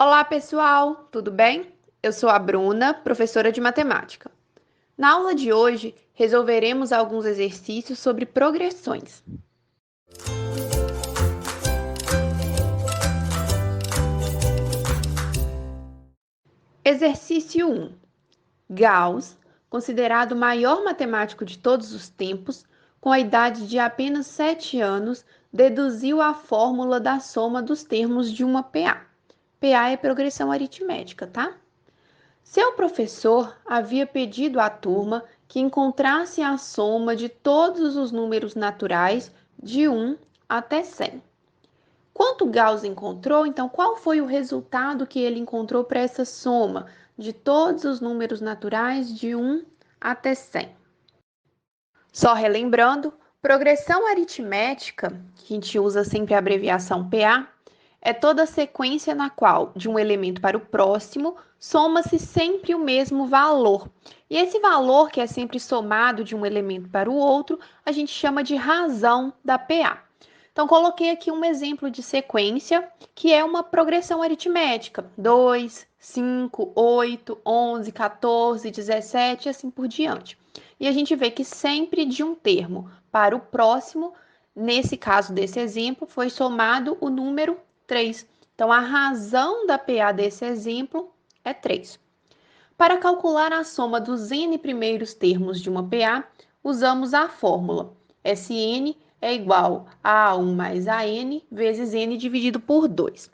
Olá, pessoal, tudo bem? Eu sou a Bruna, professora de matemática. Na aula de hoje, resolveremos alguns exercícios sobre progressões. Exercício 1. Gauss, considerado o maior matemático de todos os tempos, com a idade de apenas 7 anos, deduziu a fórmula da soma dos termos de uma PA. PA é progressão aritmética, tá? Seu professor havia pedido à turma que encontrasse a soma de todos os números naturais de 1 até 100. Quanto Gauss encontrou, então, qual foi o resultado que ele encontrou para essa soma de todos os números naturais de 1 até 100? Só relembrando, progressão aritmética, que a gente usa sempre a abreviação PA, é toda sequência na qual, de um elemento para o próximo, soma-se sempre o mesmo valor. E esse valor, que é sempre somado de um elemento para o outro, a gente chama de razão da PA. Então, coloquei aqui um exemplo de sequência, que é uma progressão aritmética: 2, 5, 8, 11, 14, 17 e assim por diante. E a gente vê que sempre de um termo para o próximo, nesse caso desse exemplo, foi somado o número 3. Então, a razão da PA desse exemplo é 3. Para calcular a soma dos n primeiros termos de uma PA, usamos a fórmula Sn é igual a A1 mais AN vezes n dividido por 2.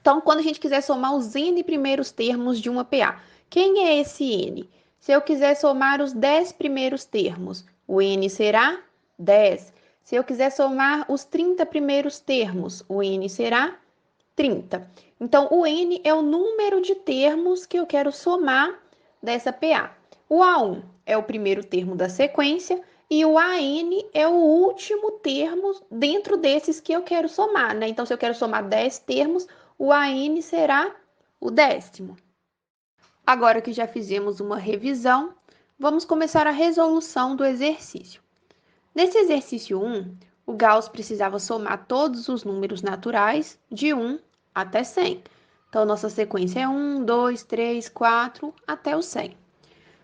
Então, quando a gente quiser somar os n primeiros termos de uma PA, quem é esse n? Se eu quiser somar os 10 primeiros termos, o n será 10. Se eu quiser somar os 30 primeiros termos, o n será 30. Então, o n é o número de termos que eu quero somar dessa PA. O A1 é o primeiro termo da sequência e o AN é o último termo dentro desses que eu quero somar, né? Então, se eu quero somar 10 termos, o AN será o 10º. Agora que já fizemos uma revisão, vamos começar a resolução do exercício. Nesse exercício 1, o Gauss precisava somar todos os números naturais de 1 até 100. Então, nossa sequência é 1, 2, 3, 4, até o 100.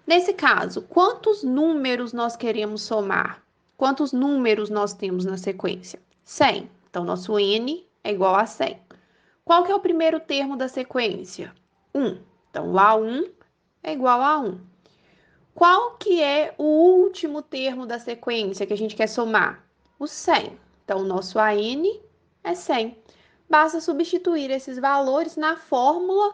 Nesse caso, quantos números nós queremos somar? Quantos números nós temos na sequência? 100. Então, nosso n é igual a 100. Qual que é o primeiro termo da sequência? 1. Então, o A1 é igual a 1. Qual que é o último termo da sequência que a gente quer somar? O 100. Então, o nosso AN é 100. Basta substituir esses valores na fórmula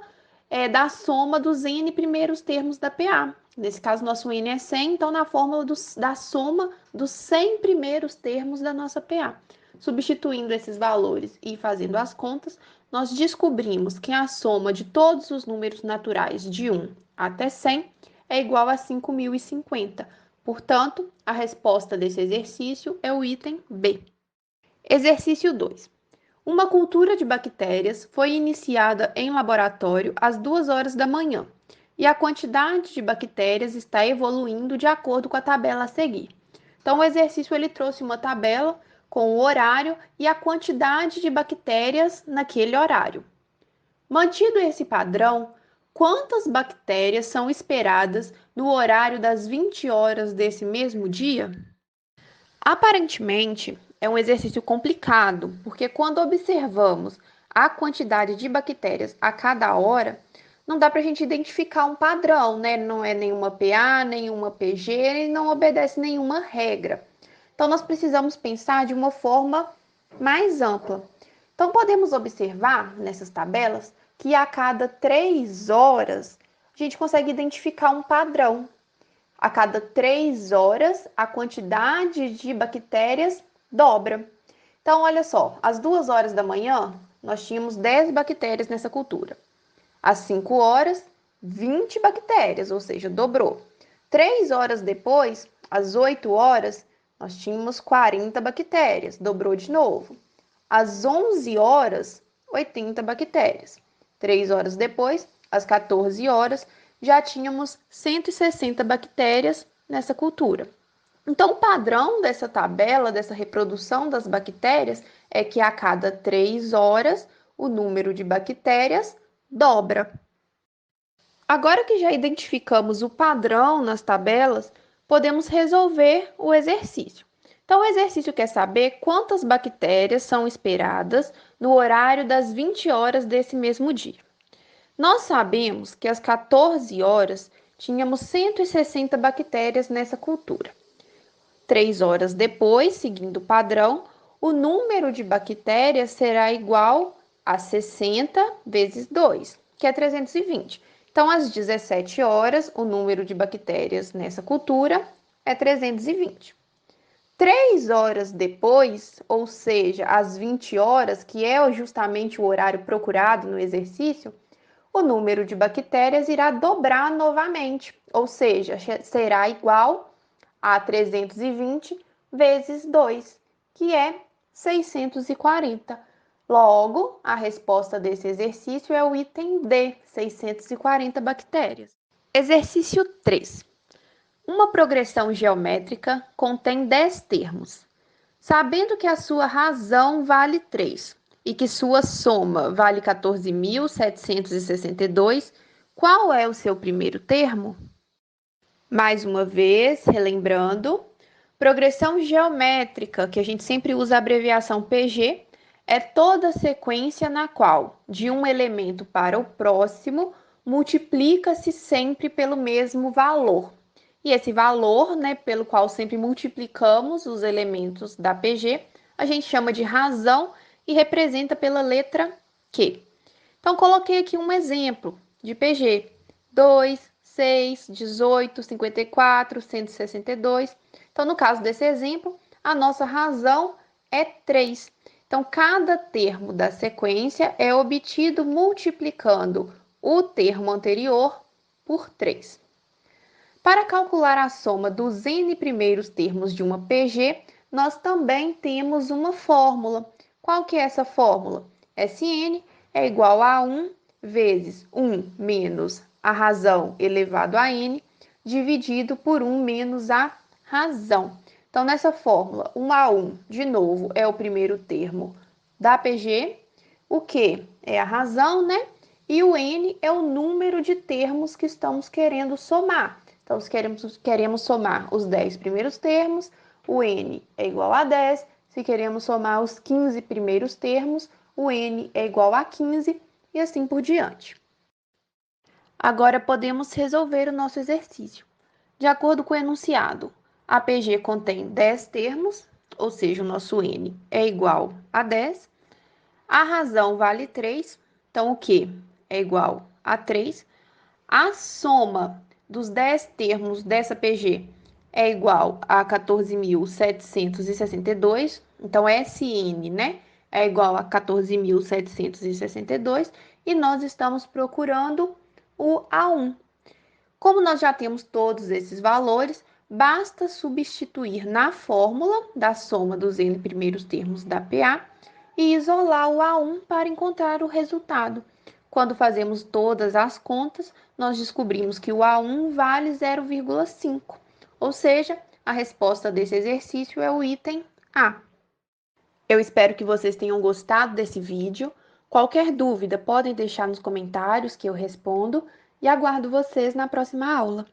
da soma dos n primeiros termos da PA. Nesse caso, nosso n é 100, então na fórmula da soma dos 100 primeiros termos da nossa PA. Substituindo esses valores e fazendo as contas, nós descobrimos que a soma de todos os números naturais de 1 até 100 é igual a 5.050. Portanto, a resposta desse exercício é o item B. Exercício 2. Uma cultura de bactérias foi iniciada em laboratório às 2 horas da manhã e a quantidade de bactérias está evoluindo de acordo com a tabela a seguir. Então, o exercício ele trouxe uma tabela com o horário e a quantidade de bactérias naquele horário. Mantido esse padrão, quantas bactérias são esperadas no horário das 20 horas desse mesmo dia? Aparentemente, é um exercício complicado, porque quando observamos a quantidade de bactérias a cada hora, não dá para a gente identificar um padrão, né? Não é nenhuma PA, nenhuma PG e não obedece nenhuma regra. Então, nós precisamos pensar de uma forma mais ampla. Então, podemos observar nessas tabelas que a cada 3 horas a gente consegue identificar um padrão. A cada 3 horas, a quantidade de bactérias dobra. Então, olha só, às 2 horas da manhã, nós tínhamos 10 bactérias nessa cultura. Às 5 horas, 20 bactérias, ou seja, dobrou. 3 horas depois, às 8 horas, nós tínhamos 40 bactérias, dobrou de novo. Às 11 horas, 80 bactérias. 3 horas depois, às 14 horas, já tínhamos 160 bactérias nessa cultura. Então, o padrão dessa tabela, dessa reprodução das bactérias, é que a cada 3 horas, o número de bactérias dobra. Agora que já identificamos o padrão nas tabelas, podemos resolver o exercício. Então, o exercício quer saber quantas bactérias são esperadas no horário das 20 horas desse mesmo dia. Nós sabemos que às 14 horas tínhamos 160 bactérias nessa cultura. 3 horas depois, seguindo o padrão, o número de bactérias será igual a 60 vezes 2, que é 320. Então, às 17 horas, o número de bactérias nessa cultura é 320. 3 horas depois, ou seja, às 20 horas, que é justamente o horário procurado no exercício, o número de bactérias irá dobrar novamente, ou seja, será igual a 320 vezes 2, que é 640. Logo, a resposta desse exercício é o item D, 640 bactérias. Exercício 3. Uma progressão geométrica contém 10 termos. Sabendo que a sua razão vale 3 e que sua soma vale 14.762, qual é o seu primeiro termo? Mais uma vez, relembrando, progressão geométrica, que a gente sempre usa a abreviação PG, é toda sequência na qual, de um elemento para o próximo, multiplica-se sempre pelo mesmo valor. E esse valor, né, pelo qual sempre multiplicamos os elementos da PG, a gente chama de razão e representa pela letra Q. Então, coloquei aqui um exemplo de PG: 2, 6, 18, 54, 162. Então, no caso desse exemplo, a nossa razão é 3. Então, cada termo da sequência é obtido multiplicando o termo anterior por 3. Para calcular a soma dos n primeiros termos de uma PG, nós também temos uma fórmula. Qual que é essa fórmula? Sn é igual a 1 vezes 1 menos a razão elevado a n, dividido por 1 menos a razão. Então, nessa fórmula, 1 a 1, de novo, é o primeiro termo da PG, o Q é a razão, né? E o n é o número de termos que estamos querendo somar. Então, se queremos somar os 10 primeiros termos, o n é igual a 10. Se queremos somar os 15 primeiros termos, o n é igual a 15 e assim por diante. Agora, podemos resolver o nosso exercício. De acordo com o enunciado, a PG contém 10 termos, ou seja, o nosso n é igual a 10. A razão vale 3, então o Q é igual a 3. A soma dos 10 termos dessa PG é igual a 14.762, então SN, né, é igual a 14.762 e nós estamos procurando o A1. Como nós já temos todos esses valores, basta substituir na fórmula da soma dos n primeiros termos da PA e isolar o A1 para encontrar o resultado. Quando fazemos todas as contas, nós descobrimos que o A1 vale 0,5, ou seja, a resposta desse exercício é o item A. Eu espero que vocês tenham gostado desse vídeo. Qualquer dúvida, podem deixar nos comentários que eu respondo e aguardo vocês na próxima aula.